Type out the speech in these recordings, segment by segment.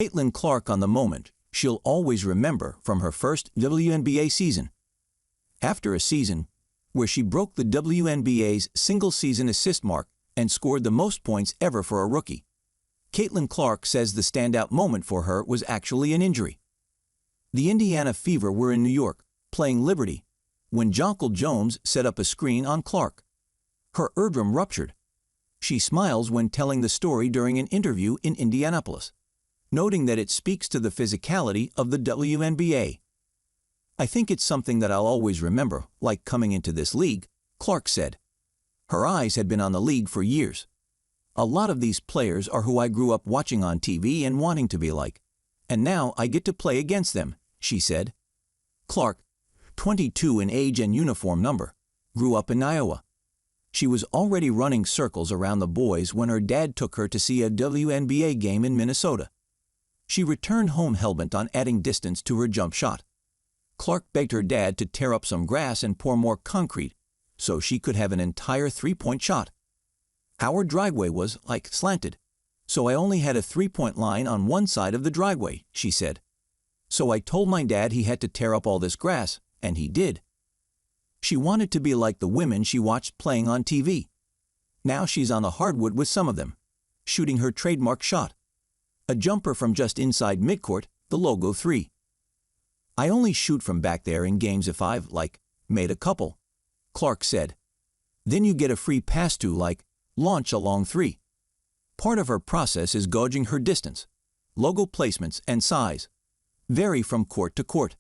Caitlin Clark on the moment she'll always remember from her first WNBA season. After a season where she broke the WNBA's single-season assist mark and scored the most points ever for a rookie, Caitlin Clark says the standout moment for her was actually an injury. The Indiana Fever were in New York, playing Liberty, when Jonquil Jones set up a screen on Clark. Her eardrum ruptured. She smiles when telling the story during an interview in Indianapolis, noting that it speaks to the physicality of the WNBA. "I think it's something that I'll always remember, like coming into this league," Clark said. Her eyes had been on the league for years. "A lot of these players are who I grew up watching on TV and wanting to be like. And now I get to play against them," she said. Clark, 22 in age and uniform number, grew up in Iowa. She was already running circles around the boys when her dad took her to see a WNBA game in Minnesota. She returned home hell-bent on adding distance to her jump shot. Clark begged her dad to tear up some grass and pour more concrete so she could have an entire three-point shot. "Our driveway was, like, slanted, so I only had a three-point line on one side of the driveway," she said. "So I told my dad he had to tear up all this grass, and he did." She wanted to be like the women she watched playing on TV. Now she's on the hardwood with some of them, shooting her trademark shot, a jumper from just inside midcourt, the logo 3. "I only shoot from back there in games if I've, like, made a couple," Clark said. "Then you get a free pass to, like, launch a long 3. Part of her process is gauging her distance. Logo placements and size vary from court to court.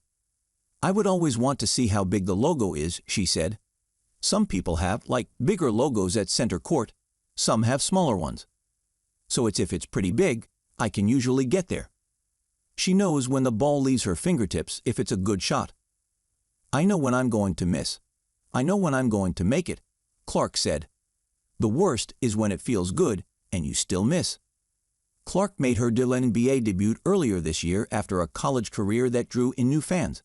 I would always want to see how big the logo is," she said. "Some people have, like, bigger logos at center court. Some have smaller ones. So if it's pretty big, I can usually get there." She knows when the ball leaves her fingertips if it's a good shot. "I know when I'm going to miss. I know when I'm going to make it," Clark said. "The worst is when it feels good and you still miss." Clark made her WNBA debut earlier this year after a college career that drew in new fans.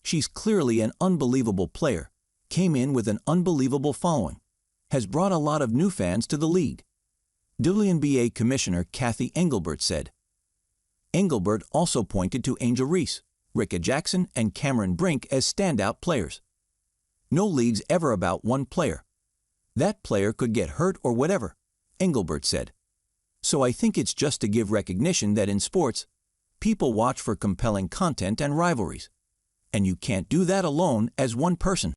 She's clearly an unbelievable player, came in with an unbelievable following, has brought a lot of new fans to the league. WNBA Commissioner Kathy Engelbert said. Engelbert also pointed to Angel Reese, Ricka Jackson, and Cameron Brink as standout players. "No league's ever about one player. That player could get hurt or whatever," Engelbert said. "So I think it's just to give recognition that in sports, people watch for compelling content and rivalries. And you can't do that alone as one person."